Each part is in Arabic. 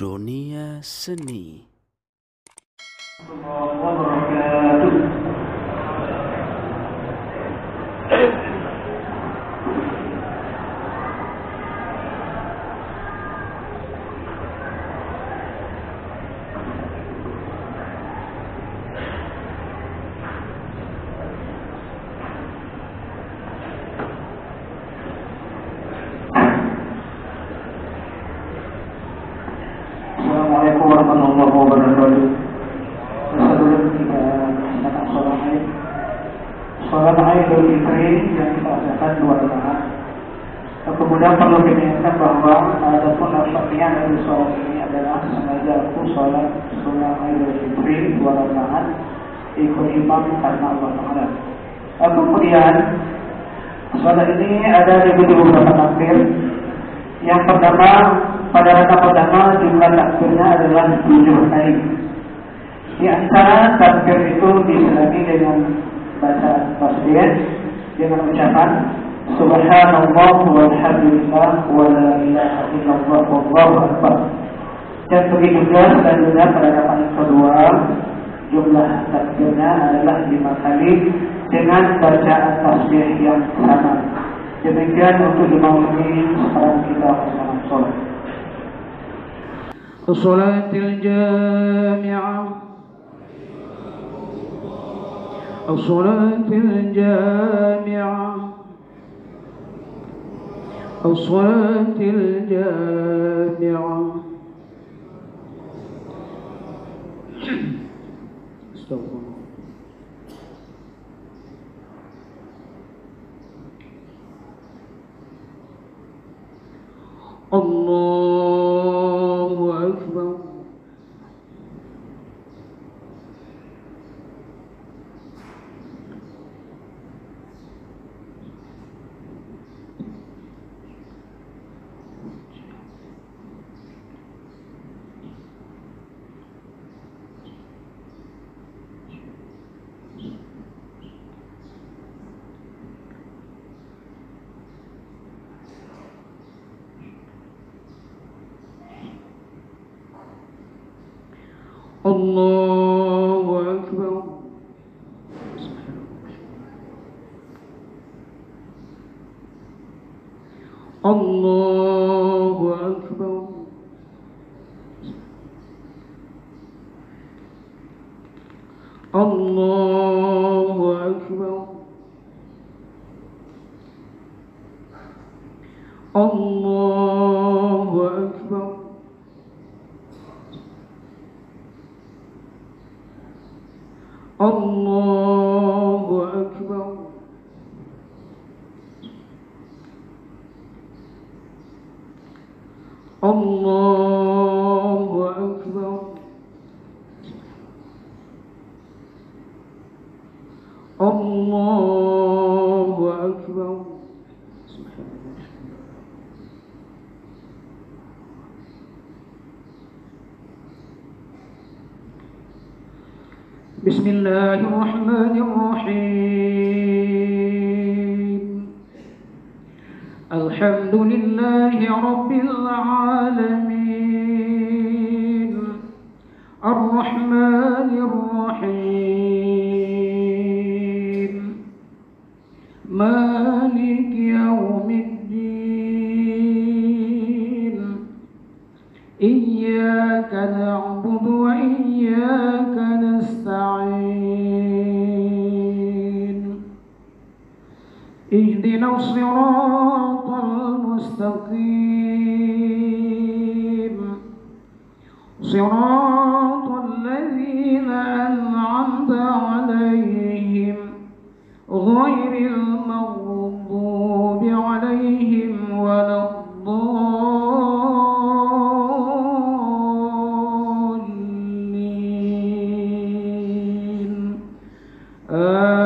Dunia Seni. Assalamualaikum warahmatullahi wabarakatuh. Sebelum kita melaksanakan sholat Idul Fitri yang kita adakan 2 rakaat, kemudian perlu diingatkan bahwa adapun lafaznya dari sholat ini adalah sengaja aku sholat sunnah Idul Fitri 2 rakaat ikut imam karena Allah Taala. Kemudian sholat ini ada di beberapa takbir. Yang pertama, pada rakaat pertama jumlah takbirnya adalah 7 kali. Di antara takbir itu diselangi dengan baca tasbih dengan ucapan Subhanallah walhamdulillah wa la ilaha illallah wallahu akbar. Dan begitu juga selanjutnya pada rakaat kedua jumlah takbirnya adalah 5 kali dengan bacaan tasbih yang sama. Demikian untuk dimulai sekarang kita bersama sholat. الصلاة الجامعة الصلاة الجامعة الصلاة الجامعة استغفر الله أكبر الله أكبر الله أكبر الله أكبر الله أكبر الله أكبر الله أكبر الله أكبر بسم الله الرحمن الرحيم الحمد لله رب العالمين الرحمن الرحيم مالك يوم الدين إياك نعبد وإياك نستعين اهدنا الصراط المستقيم صراط الذين أنعمت عليهم غير المغضوب عليهم ولا الضالين آمين.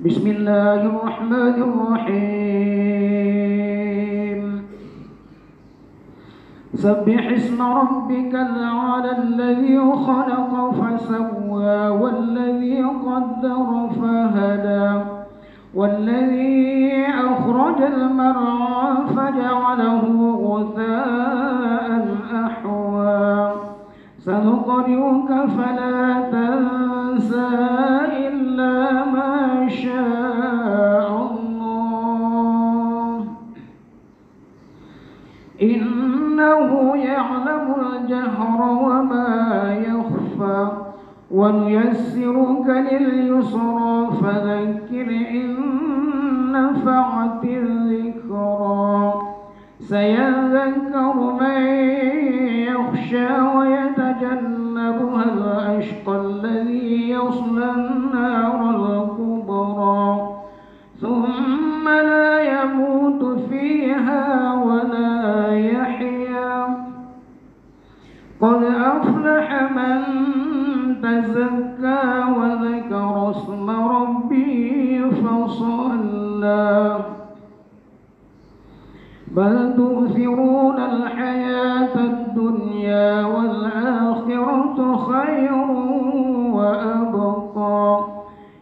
بسم الله الرحمن الرحيم سبح اسم ربك الأعلى الذي خلق فسوى والذي قدر فهدى والذي أخرج المرعى فجعله غثاء أحوى سنقرئك فلا تنسى إلا ما شاء الله إنه يعلم الجهر وما يخفى ونيسرك لليسرى فذكر إن نفعت الذكرى سيذكر من يخشى ويتجنبها الأشقى الذي يصلى النار الكبرى ثم لا يموت فيها ولا يحيا قد أفلح من تزكى وذكر اسم ربه فصلى بل تؤثرون الحياة الدنيا والآخرة خير وأبقى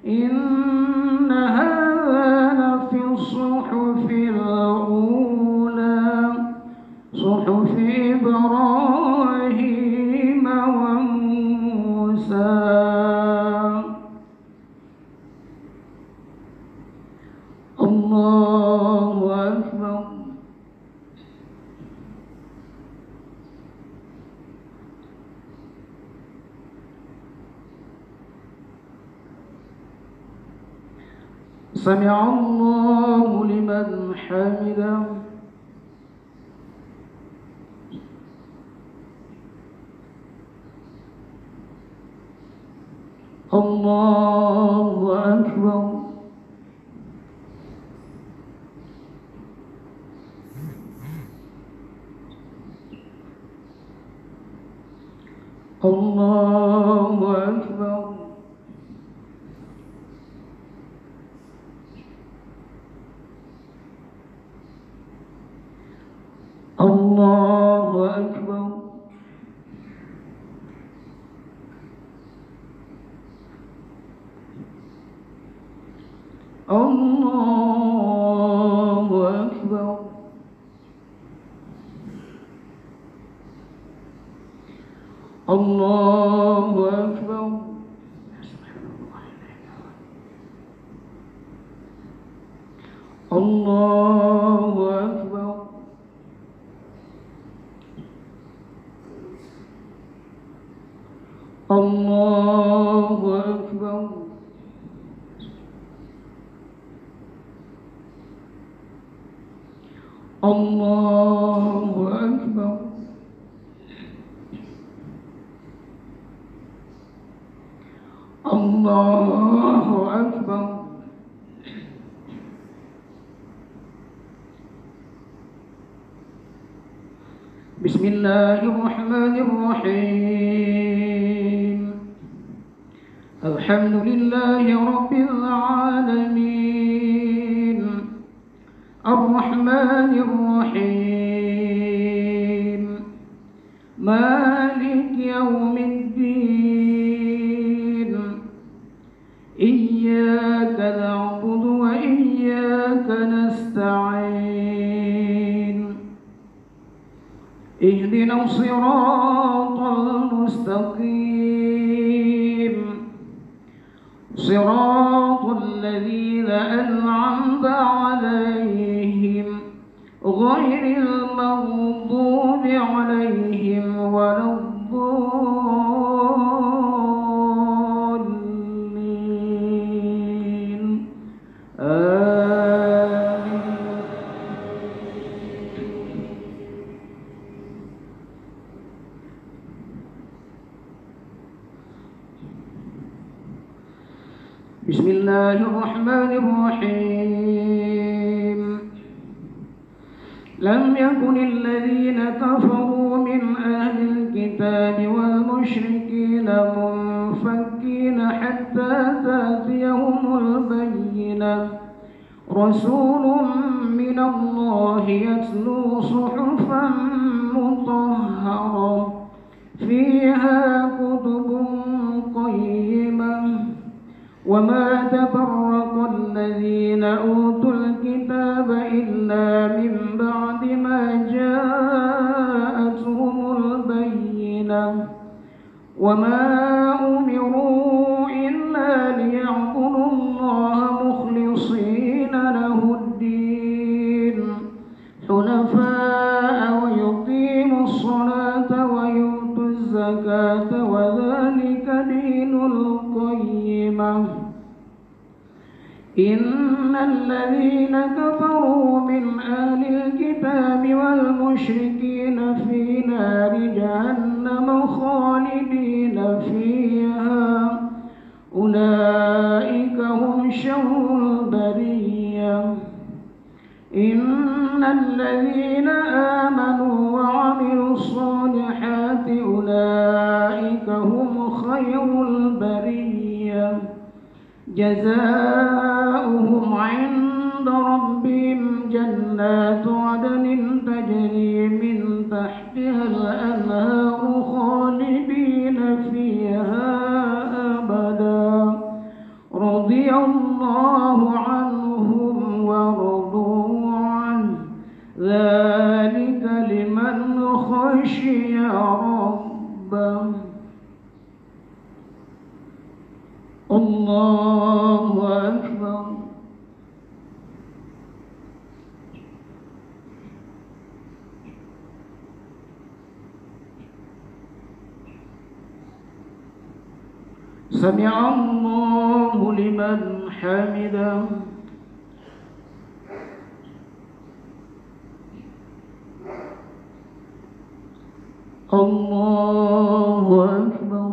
إن هذا لفي الصحف الأولى صحف إبراهيم وموسى. الله أكبر. سمع الله لمن حمده. الله أكبر. الله أكبر. الله أكبر. الله أكبر. الله أكبر. الله أكبر. الله أكبر. الله أكبر. الله أكبر. بسم الله الرحمن الرحيم الحمد لله رب العالمين الرحمن الرحيم مالك يوم الدين إياك نعبد وإياك نستعين اهدنا الصراط المستقيم صراط الذين أنعمت عليهم غير المغضوب عليهم ولا الضالين آمين. بسم الله الرحمن الرحيم لم يكن الذين كفروا من أهل الكتاب والمشركين منفكين حتى تأتيهم البينة رسول من الله يتلو صحفا مطهرة فيها كتب قيمة وما تفرق الذين أوتوا الكتاب إلا من بعد ما جاءتهم البينة وما أمروا إلا ليعبدوا الله مخلصين له الدين حنفاء ويقيموا الصلاة ويؤتوا الزكاة وذلك دين القيمة إن الذين كفروا من أهل الكتاب والمشركين في نار جهنم خالدين فيها أولئك هم شر البرية إن الذين آمنوا وعملوا الصالحات أولئك هم خير البرية جزاؤهم عند ربهم جنات عدن تجري من تحتها الأنهار خالدين فيها أبدا رضي الله عنهم ورضوا عنه ذلك لمن خشي ربه الله أكبر سمع الله لمن حمده الله أكبر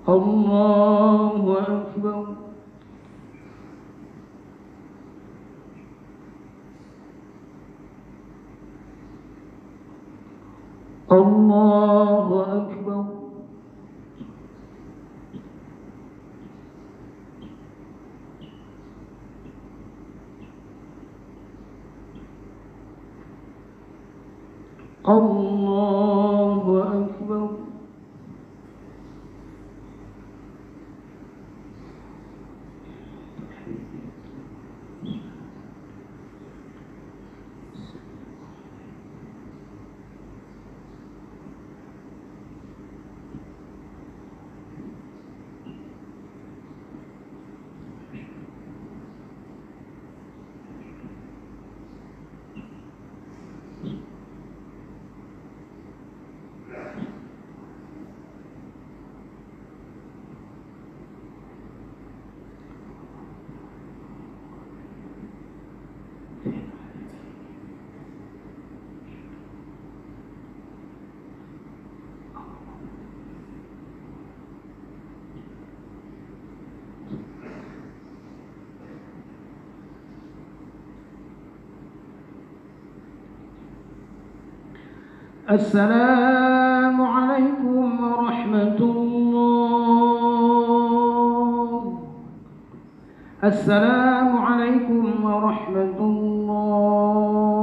الله أكبر الله أكبر الله أكبر السلام عليكم ورحمة الله السلام عليكم ورحمة الله